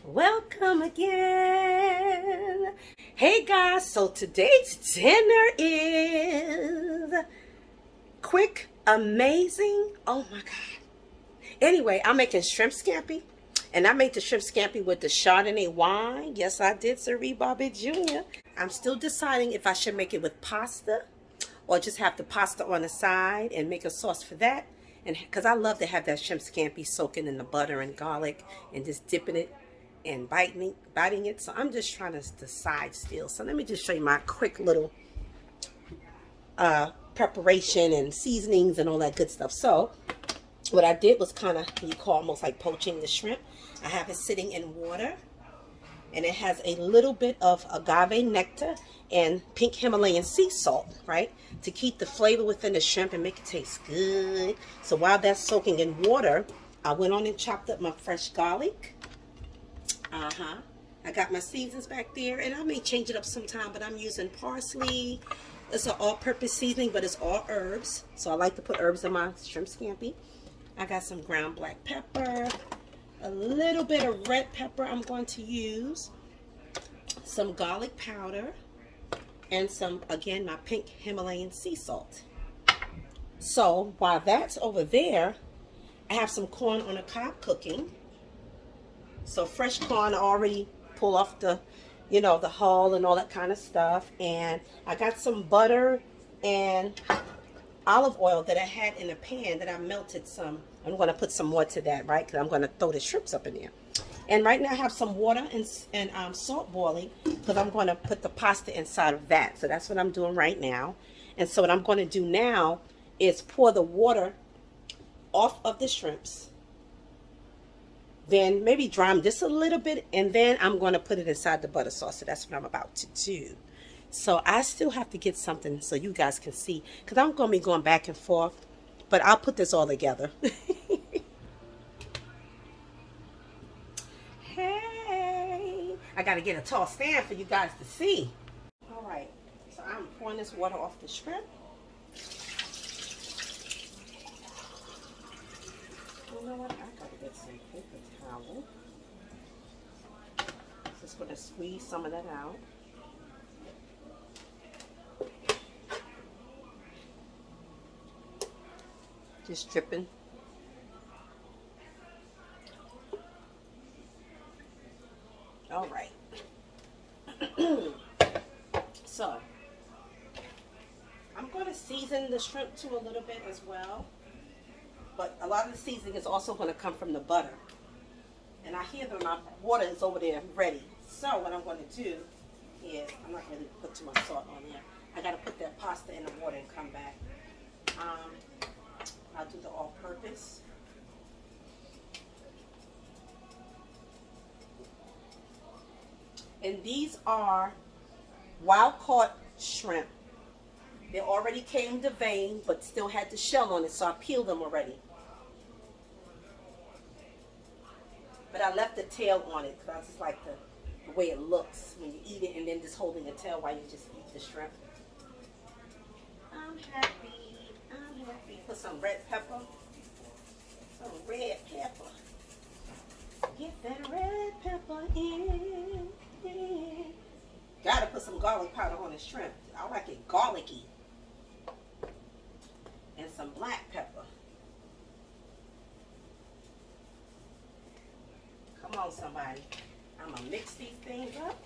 Welcome again. Hey guys, so today's dinner is quick, amazing. Oh my God. Anyway, I'm making shrimp scampi. And I made the shrimp scampi with the Chardonnay wine. Yes, I did, Sir Bobby Jr. I'm still deciding if I should make it with pasta or just have the pasta on the side and make a sauce for that. And because I love to have that shrimp scampi soaking in the butter and garlic and just dipping it and biting it. So I'm just trying to decide still. So let me just show you my quick little preparation and seasonings and all that good stuff. So what I did was kind of, you call almost like poaching the shrimp. I have it sitting in water, and it has a little bit of agave nectar and pink Himalayan sea salt, right, to keep the flavor within the shrimp and make it taste good. So while that's soaking in water, I went on and chopped up my fresh garlic. I got my seasons back there, and I may change it up sometime, but I'm using parsley. It's an all-purpose seasoning, but it's all herbs. So I like to put herbs in my shrimp scampi. I got some ground black pepper, a little bit of red pepper I'm going to use, some garlic powder, and some, again, my pink Himalayan sea salt. So while that's over there, I have some corn on the cob cooking. So fresh corn, I already pull off the, the hull and all that kind of stuff. And I got some butter and olive oil that I had in a pan that I melted some. I'm going to put some more to that, right? Because I'm going to throw the shrimps up in there. And right now I have some water and salt boiling because I'm going to put the pasta inside of that. So that's what I'm doing right now. And so what I'm going to do now is pour the water off of the shrimps. Then maybe dry them just a little bit, and then I'm going to put it inside the butter sauce. So that's what I'm about to do. So I still have to get something so you guys can see, because I'm going to be going back and forth, but I'll put this all together. Hey, I got to get a tall stand for you guys to see. All right, so I'm pouring this water off the shrimp. You know what? I got to get some paper towel. Just going to squeeze some of that out. Just dripping. All right. So, I'm going to season the shrimp too a little bit as well. But a lot of the seasoning is also going to come from the butter. And I hear that my water is over there ready. So what I'm going to do is, I'm not going to put too much salt on there. I got to put that pasta in the water and come back. I'll do the all-purpose. And these are wild-caught shrimp. They already came to vein, but still had the shell on it, so I peeled them already. But I left the tail on it because I just like the way it looks when you eat it, and then just holding the tail while you just eat the shrimp. I'm happy. I'm happy. Put some red pepper. Some red pepper. Get that red pepper in. Gotta put some garlic powder on the shrimp. I like it garlicky. And some black pepper. Come on, somebody. I'm going to mix these things up.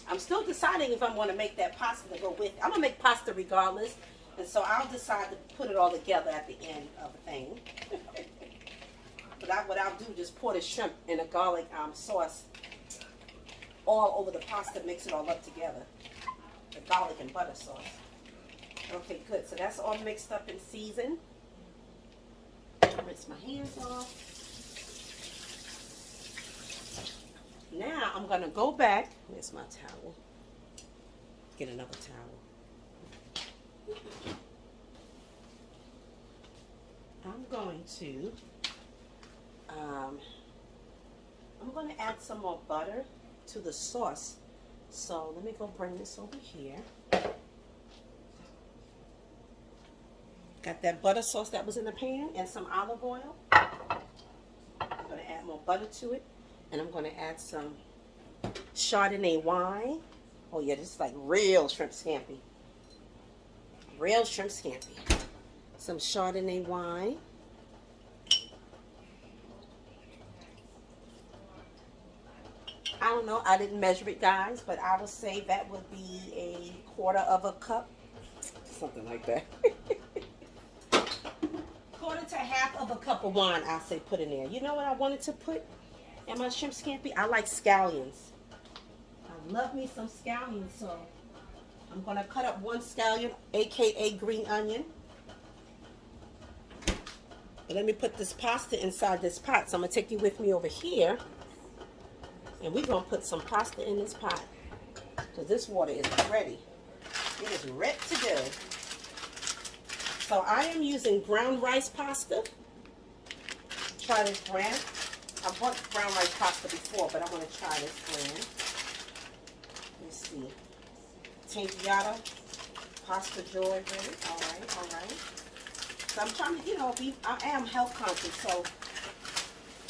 I'm still deciding if I'm going to make that pasta to go with it. I'm going to make pasta regardless. And so I'll decide to put it all together at the end of the thing. But what I'll do is just pour the shrimp in a garlic sauce all over the pasta, mix it all up together. The garlic and butter sauce. Okay, good. So that's all mixed up and seasoned. Rinse my hands off. Now I'm going to go back. Where's my towel? Get another towel. I'm going to add some more butter to the sauce. So let me go bring this over here. Got that butter sauce that was in the pan and some olive oil. more butter to it. And I'm going to add some Chardonnay wine. Oh yeah, this is like real shrimp scampi. Real shrimp scampi. Some Chardonnay wine. I don't know, I didn't measure it, guys, but I would say that would be a quarter of a cup. Something like that. Quarter to half of a cup of wine, I say put in there. You know what I wanted to put in my shrimp scampi? I like scallions. I love me some scallions, so I'm going to cut up one scallion, aka green onion. And let me put this pasta inside this pot. So I'm going to take you with me over here. And we're going to put some pasta in this pot. Because this water is ready. It is ready to go. So I am using brown rice pasta. Try this brand. I've bought brown rice pasta before, but I want to try this brand. Let's see. Tingiata Pasta Joy, really. All right, all right. So I'm trying to, you know, I am health conscious, so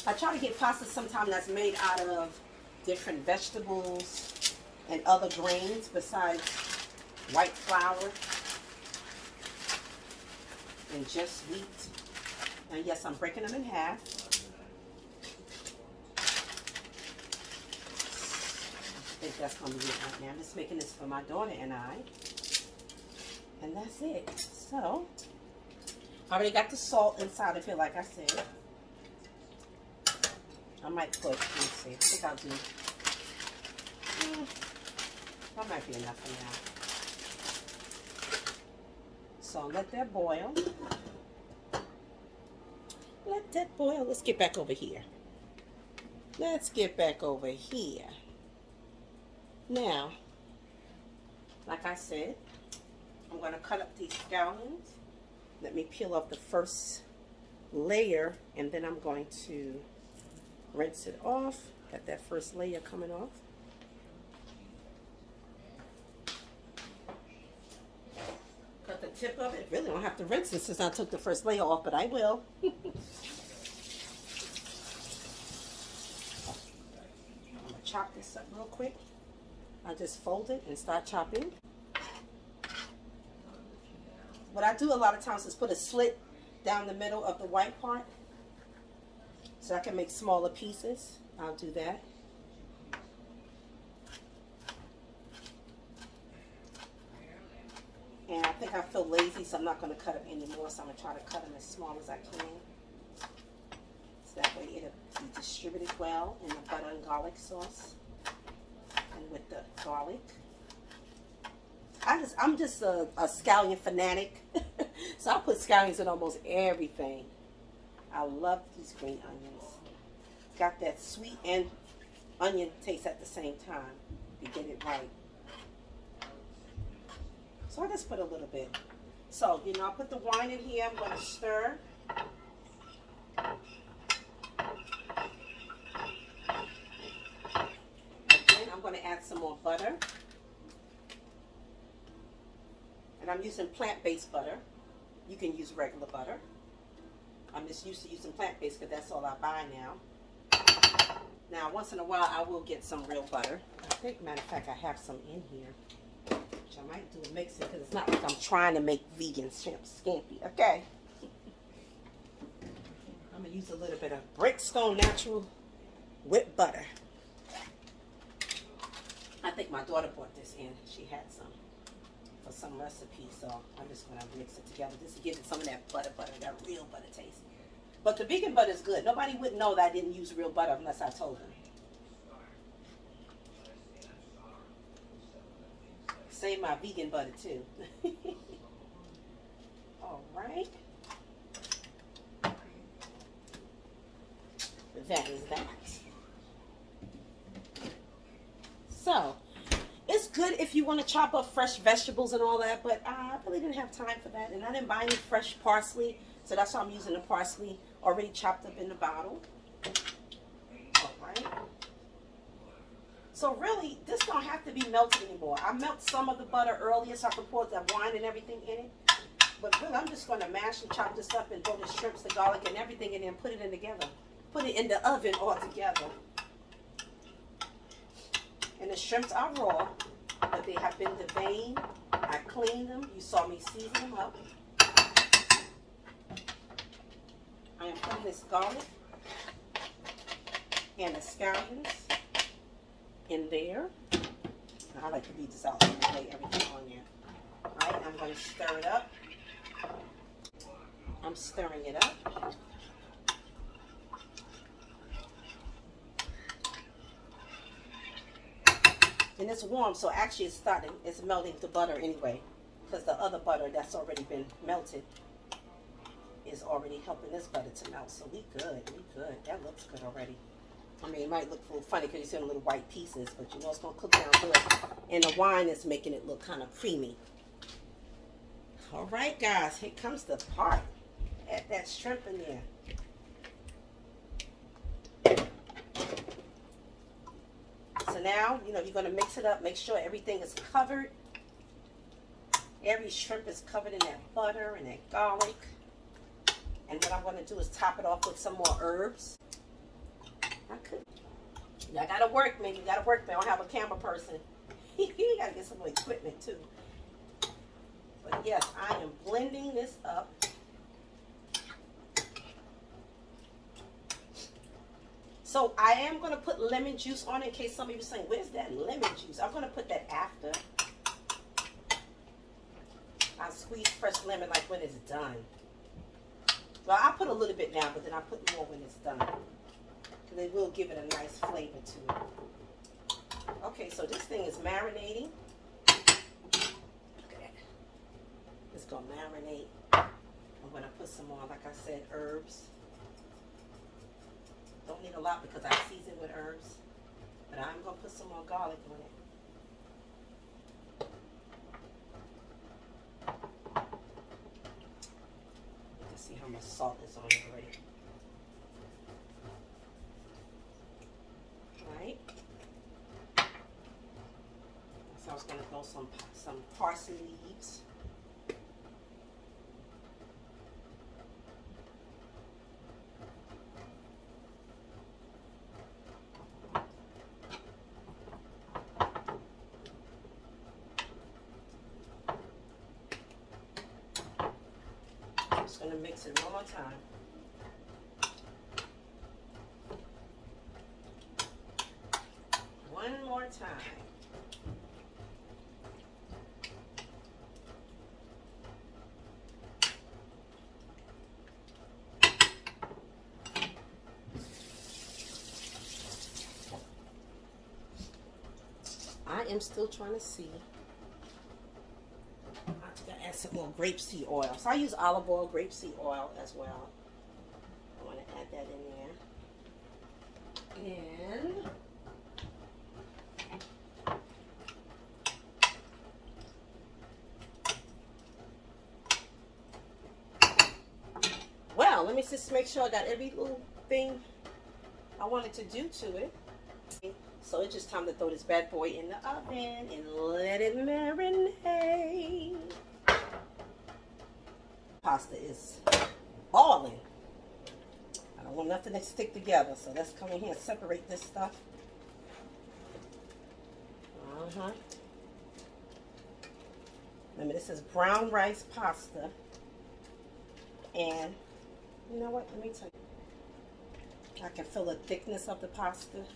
I try to get pasta sometimes that's made out of different vegetables and other grains besides white flour and just wheat. And yes, I'm breaking them in half. I think that's going to be it right now. I'm just making this for my daughter and I. And that's it. So, I already got the salt inside of here, like I said. I might put, let me see, I think I'll do, that might be enough for now. So let that boil. Let that boil. Let's get back over here. Let's get back over here. Now, like I said, I'm going to cut up these scallions. Let me peel off the first layer, and then I'm going to rinse it off. Got that first layer coming off. Cut the tip of it. Really don't have to rinse it since I took the first layer off, but I will. I'm going to chop this up real quick. I just fold it and start chopping. What I do a lot of times is put a slit down the middle of the white part so I can make smaller pieces. I'll do that. And I think I feel lazy, so I'm not going to cut them anymore. So I'm going to try to cut them as small as I can. So that way it'll be distributed well in the butter and garlic sauce and with the garlic. I'm just a scallion fanatic. So I put scallions in almost everything. I love these green onions. Got that sweet and onion taste at the same time. You get it right. So I just put a little bit. So, you know, I put the wine in here. I'm going to stir. Again, I'm going to add some more butter. And I'm using plant-based butter. You can use regular butter. I'm just used to using plant-based because that's all I buy now. Now, once in a while, I will get some real butter. I think, matter of fact, I have some in here, which I might do a mix it because it's not like I'm trying to make vegan shrimp scampi. Okay. I'm going to use a little bit of Brickstone Natural whipped butter. I think my daughter bought this in. She had some for some recipe, so I'm just going to mix it together just to give it some of that butter, that real butter taste. But the vegan butter is good. Nobody would know that I didn't use real butter unless I told them. Save my vegan butter too. All right. That is that. So, it's good if you want to chop up fresh vegetables and all that, but I really didn't have time for that, and I didn't buy any fresh parsley, so that's why I'm using the parsley already chopped up in the bottle. All right. So really, this don't have to be melted anymore. I melt some of the butter earlier so I can pour the wine and everything in it. But really, I'm just going to mash and chop this up and throw the shrimps, the garlic, and everything in there and put it in together. put it in the oven all together. And the shrimps are raw, but they have been deveined. I cleaned them. You saw me season them up. I am putting this garlic and the scallions in there. I like to beat this out so I lay everything on there. Alright, I'm going to stir it up. I'm stirring it up. And it's warm, so actually it's melting the butter anyway. Because the other butter that's already been melted is already helping this butter to melt. So we good. That looks good already. I mean, it might look a little funny because you see the little white pieces, but you know it's going to cook down good. And the wine is making it look kind of creamy. All right, guys, here comes the part. Add that shrimp in there. So now, you know, you're going to mix it up. Make sure everything is covered. Every shrimp is covered in that butter and that garlic. And what I'm going to do is top it off with some more herbs. I gotta work, man. You gotta work, man. I don't have a camera person. You gotta get some more equipment too. But yes, I am blending this up. So I am gonna put lemon juice on it in case some of you are saying, "Where's that lemon juice?" I'm gonna put that after. I squeeze fresh lemon like when it's done. Well, I put a little bit now, but then I put more when it's done. They will give it a nice flavor to it. Okay, so this thing is marinating. Look at that. It's going to marinate. I'm going to put some more, like I said, herbs. Don't need a lot because I season with herbs. But I'm going to put some more garlic on it. You can see how much salt is on it already. So I was going to throw some parsley leaves. I'm just going to mix it one more time. One more time. I am still trying to see. I think I add some more grapeseed oil. So I use olive oil, grapeseed oil as well. I want to add that in there. And well, let me just make sure I got every little thing I wanted to do to it. So it's just time to throw this bad boy in the oven and let it marinate. Pasta is all in. I don't want nothing to stick together, so let's come in here and separate this stuff. Remember, this is brown rice pasta. And you know what? Let me tell you. I can feel the thickness of the pasta.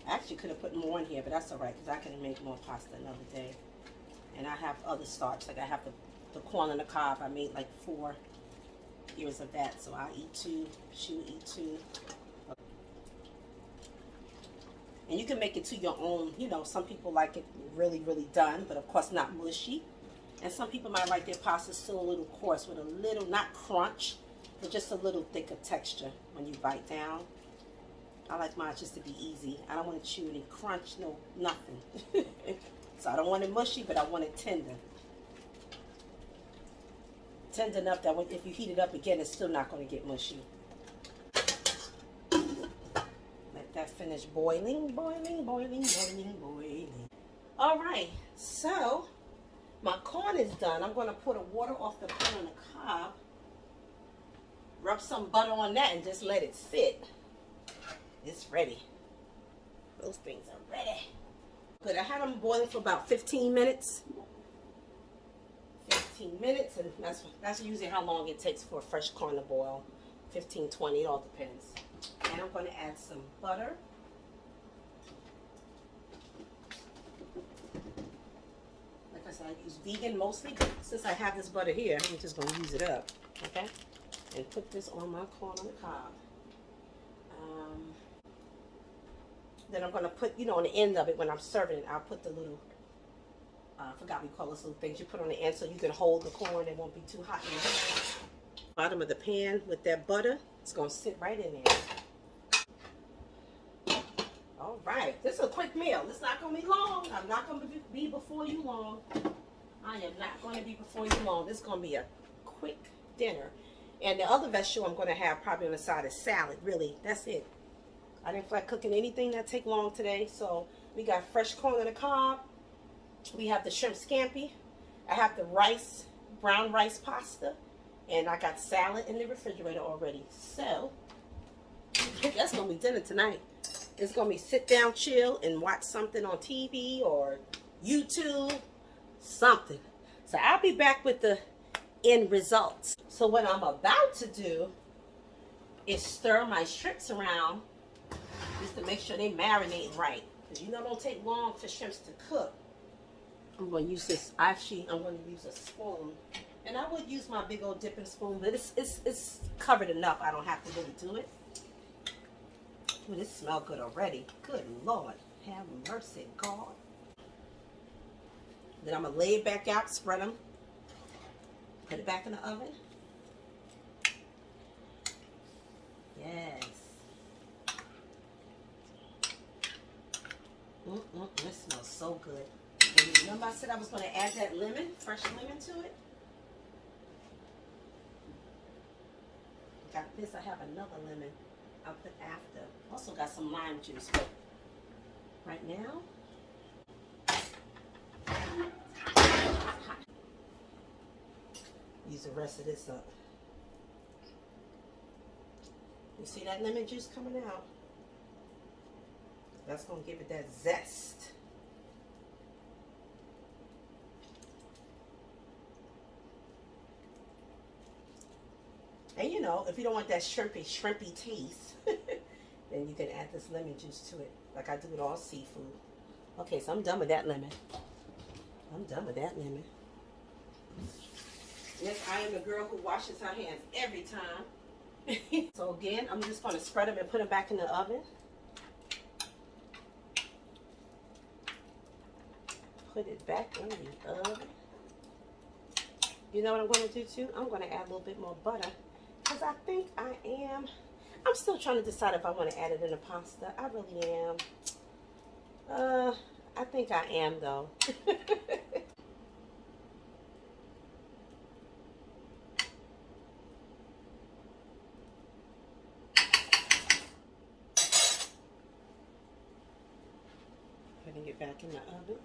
I actually could have put more in here, but that's all right because I can make more pasta another day. And I have other starch, like I have the corn on the cob. I made like 4 years of that, so I'll eat 2. She'll eat 2. And you can make it to your own. You know, some people like it really, really done, but of course not mushy. And some people might like their pasta still a little coarse with a little, not crunch, but just a little thicker texture when you bite down. I like mine just to be easy. I don't want to chew any crunch, no, nothing. So I don't want it mushy, but I want it tender. Tender enough that if you heat it up again, it's still not going to get mushy. Let that finish boiling, boiling, boiling, boiling, boiling. All right, so My corn is done. I'm going to pour the water off the pan on the cob, rub some butter on that, and just let it sit. It's ready. Those things are ready. Good. I had them boiling for about 15 minutes. 15 minutes, and that's usually how long it takes for a fresh corn to boil. 15, 20, it all depends. And I'm going to add some butter. Like I said, I use vegan mostly, but since I have this butter here, I'm just going to use it up. Okay? And put this on my corn on the cob. Then I'm going to put, on the end of it when I'm serving it, I'll put the little, I forgot we call those little things you put on the end so you can hold the corn. It won't be too hot in your hand. Bottom of the pan with that butter, it's going to sit right in there. All right. This is a quick meal. It's not going to be long. I'm not going to be before you long. I am not going to be before you long. This is going to be a quick dinner. And the other vegetable I'm going to have probably on the side is salad. Really, that's it. I didn't feel like cooking anything that take long today. So we got fresh corn on the cob. We have the shrimp scampi. I have the rice, brown rice pasta. And I got salad in the refrigerator already. So that's going to be dinner tonight. It's going to be sit down, chill, and watch something on TV or YouTube, something. So I'll be back with the end results. So what I'm about to do is stir my shrimps around just to make sure they marinate right. Because it don't take long for shrimps to cook. I'm going to use this, I'm going to use a spoon. And I would use my big old dipping spoon, but it's covered enough. I don't have to really do it. Ooh, this smells good already. Good Lord. Have mercy, God. Then I'm going to lay it back out, spread them. Put it back in the oven. Yes. This smells so good. And remember I said I was going to add that lemon, fresh lemon to it? Got this. I have another lemon I'll put after. Also got some lime juice, but right now, use the rest of this up. You see that lemon juice coming out? That's going to give it that zest. And if you don't want that shrimpy taste, then you can add this lemon juice to it, like I do with all seafood. Okay, so I'm done with that lemon. Yes, I am a girl who washes her hands every time. So again, I'm just going to spread them and put them back in the oven. Put it back in the oven. You know what I'm going to do too? I'm going to add a little bit more butter. Because I think I'm still trying to decide if I want to add it in the pasta. I really am. I think I am though. Putting it back in the oven.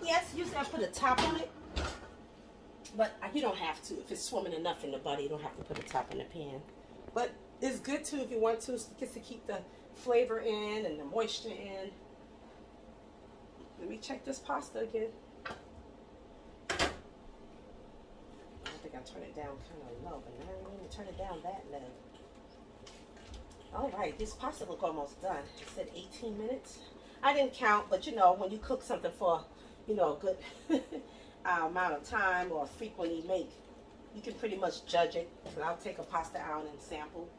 Yes, usually I put a top on it, but you don't have to. If it's swimming enough in the butter, you don't have to put a top in the pan. But it's good too if you want to, just to keep the flavor in and the moisture in. Let me check this pasta again. I think I turned it down kind of low, but now I'm going to turn it down that low. All right, this pasta look almost done. It said 18 minutes. I didn't count, but when you cook something for a good amount of time or frequently make, you can pretty much judge it. So I'll take a pasta out and sample.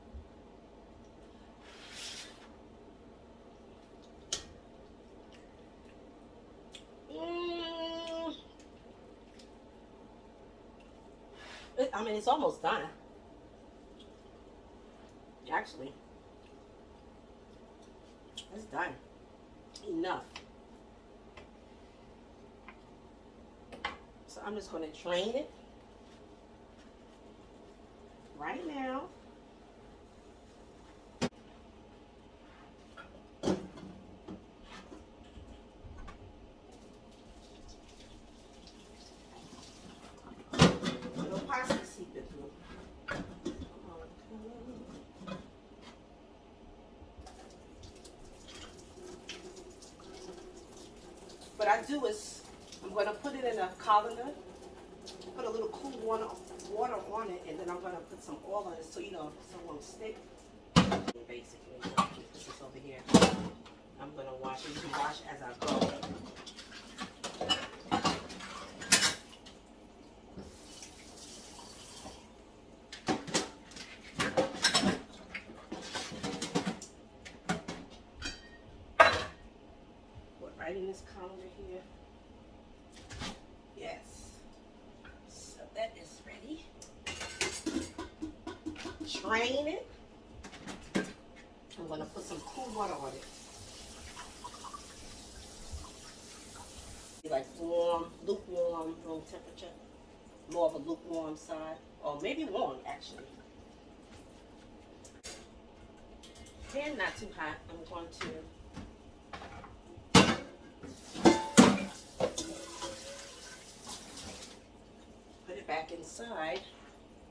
It's almost done. Actually, it's done. Enough. So I'm just going to drain it right now. what I do is I'm going to put it in a colander, put a little cool water on it, and then I'm going to put some oil on it so, you know, so it won't stick. Basically, put this over here. I'm going to wash it. You can wash as I go. Right in this colander here. Yes. So that is ready. Drain it. I'm going to put some cool water on it. Like warm, lukewarm, room temperature. More of a lukewarm side. Or maybe warm, actually. And not too hot. I'm going to put it back inside.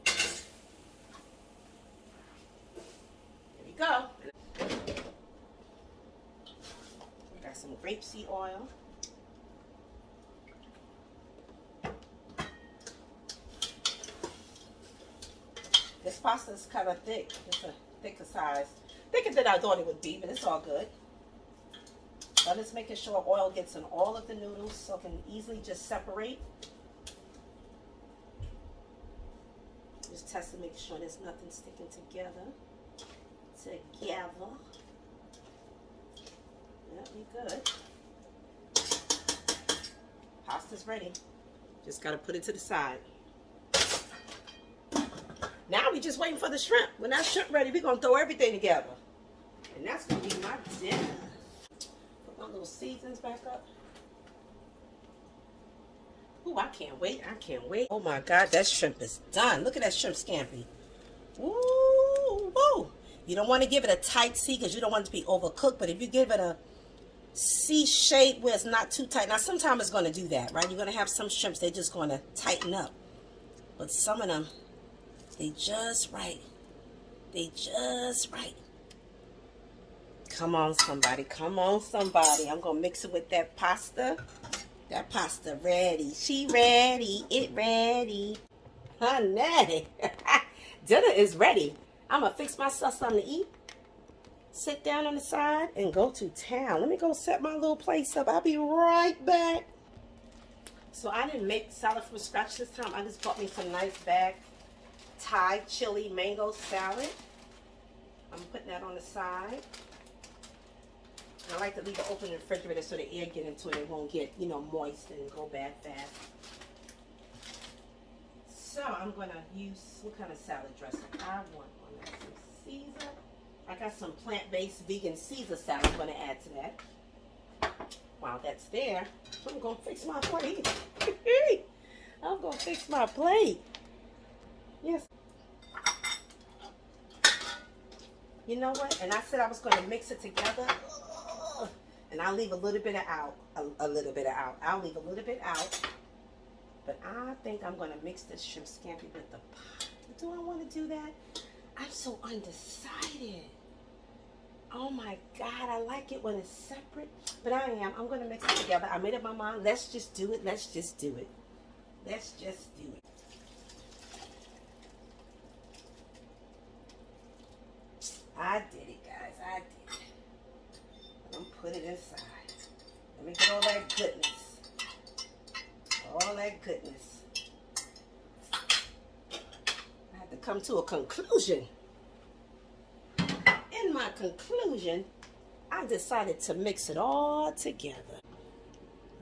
There we go. We got some grapeseed oil. This pasta is kind of thick. It's a thicker size. Thicker than I thought it would be, but it's all good. I'm just making sure oil gets in all of the noodles so it can easily just separate. Just test to make sure there's nothing sticking together. Yeah, we good. Pasta's ready. Just gotta put it to the side. Now we just waiting for the shrimp. When that shrimp ready, we're gonna throw everything together. And that's gonna be my dinner. Put my little seasonings back up. Ooh, I can't wait. I can't wait. Oh my God, that shrimp is done. Look at that shrimp scampi. Ooh, woo. You don't want to give it a tight C because you don't want it to be overcooked. But if you give it a C shape where it's not too tight. Now, sometimes it's going to do that, right? You're going to have some shrimps, they're just going to tighten up. But some of them, they just right. They just right. Come on, somebody. Come on, somebody. I'm going to mix it with that pasta. That pasta ready. She ready. It ready. Honey. Dinner is ready. I'm going to fix myself something to eat. Sit down on the side and go to town. Let me go set my little place up. I'll be right back. So I didn't make salad from scratch this time. I just bought me some nice bag Thai chili mango salad. I'm putting that on the side. I like to leave it open in the refrigerator so the air get into it. It won't get, you know, moist and go bad fast. So I'm going to use, what kind of salad dressing I want on that? Some Caesar. I got some plant-based vegan Caesar salad I'm going to add to that. While that's there, I'm going to fix my plate. I'm going to fix my plate. Yes. You know what? And I said I was going to mix it together. And I'll leave a little bit of out. A little bit of out. I'll leave a little bit out. But I think I'm going to mix this shrimp scampi with the pie. Do I want to do that? I'm so undecided. Oh my God, I like it when it's separate. But I am. I'm going to mix it together. I made up my mind. Let's just do it. Let's just do it. Let's just do it. I did it, guys. I did it. I'm put it inside. Let me get all that goodness. All that goodness. I had to come to a conclusion. In my conclusion, I decided to mix it all together.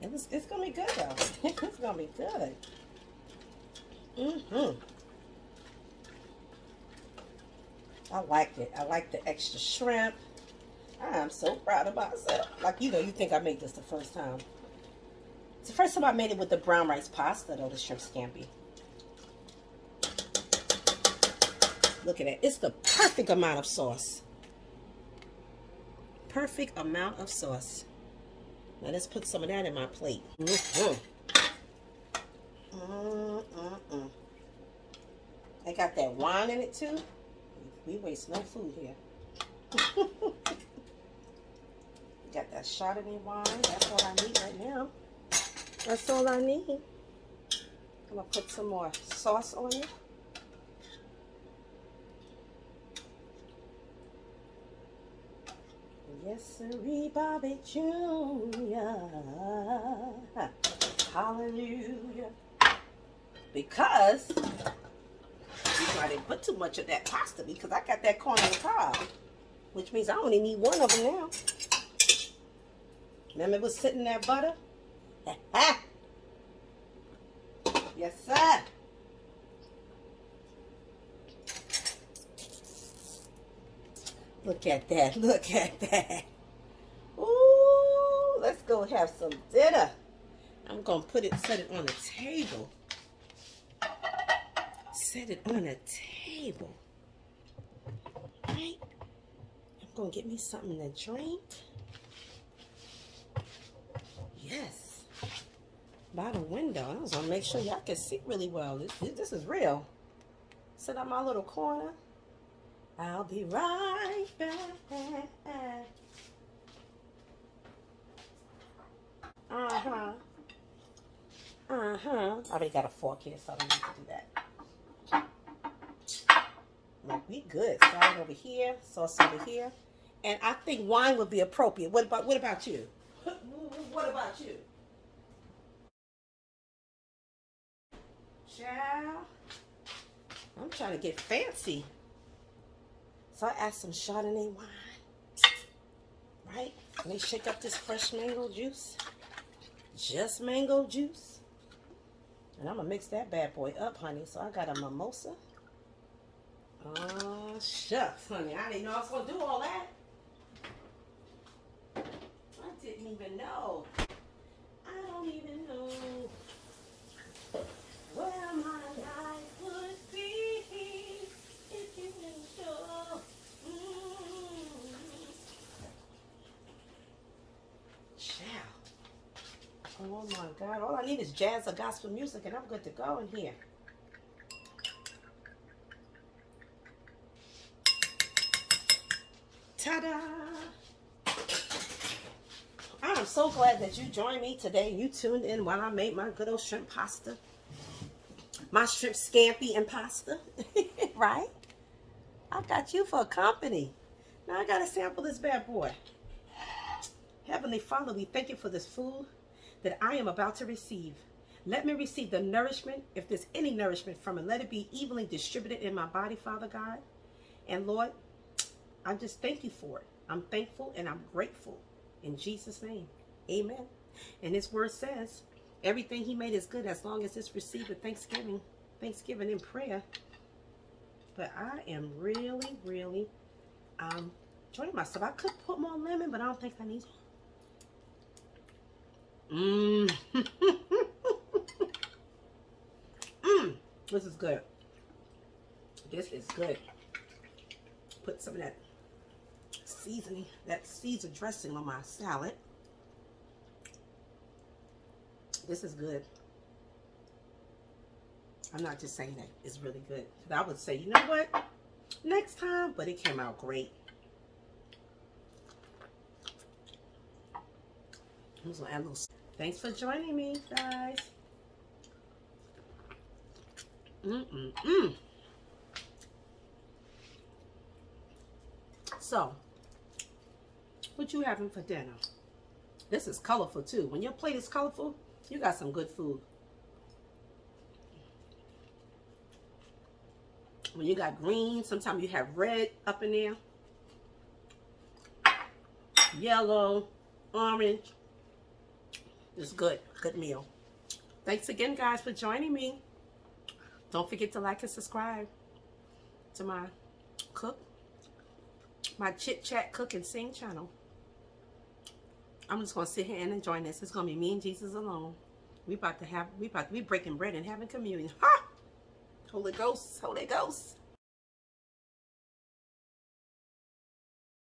It's going to be good, though. It's going to be good. I like it. I like the extra shrimp. I am so proud of myself. Like, you know, you think I made this the first time. It's the first time I made it with the brown rice pasta, though, the shrimp scampi. Look at that. It's the perfect amount of sauce. Perfect amount of sauce. Now, let's put some of that in my plate. I got that wine in it, too. We waste no food here. Got that Chardonnay wine. That's what I need right now. That's all I need. I'm going to put some more sauce on it. Yes, sirree, Bobby Jr. Hallelujah. Because I didn't put too much of that pasta because I got that corn on the cob, which means I only need one of them now. Remember it was sitting in that butter? Yes, sir. Look at that. Look at that. Ooh, let's go have some dinner. I'm going to set it on the table. Set it on a table. Right? I'm going to get me something to drink. Yes. By the window. I was going to make sure y'all can see really well. This is real. Sit on my little corner. I'll be right back. Uh-huh. I already got a fork here, so I don't need to do that. Like, we good. Salad over here, sauce over here. And I think wine would be appropriate. What about you? What about you? Child, I'm trying to get fancy. So I add some Chardonnay wine. Right? Let me shake up this fresh mango juice. Just mango juice. And I'm going to mix that bad boy up, honey. So I got a mimosa. Oh, shucks, honey. I didn't know I was going to do all that. I didn't even know. I don't even know where my life would be if you didn't show. Child. Oh my God. All I need is jazz or gospel music and I'm good to go in here. Ta-da! I'm so glad that you joined me today. You tuned in while I made my good old shrimp pasta. My shrimp scampi and pasta. Right? I got you for company. Now I got to sample this bad boy. Heavenly Father, we thank you for this food that I am about to receive. Let me receive the nourishment, if there's any nourishment from it. Let it be evenly distributed in my body, Father God. And Lord, I just thank you for it. I'm thankful and I'm grateful. In Jesus' name, amen. And His word says, everything He made is good as long as it's received with thanksgiving in prayer. But I am really, really enjoying myself. I could put more lemon, but I don't think I need it. This is good. This is good. Put some of that seasoning, that Caesar dressing on my salad. This is good. I'm not just saying that. It's really good. I would say, you know what? Next time, but it came out great. I'm just gonna add a little. Thanks for joining me, guys. So, what you having for dinner? This is colorful too. When your plate is colorful, you got some good food. When you got green, sometimes you have red up in there. Yellow, orange. It's good. Good meal. Thanks again, guys, for joining me. Don't forget to like and subscribe to my chit chat cook and sing channel. I'm just gonna sit here and enjoy this. It's gonna be me and Jesus alone. We about to be breaking bread and having communion. Ha! Holy Ghost, Holy Ghost.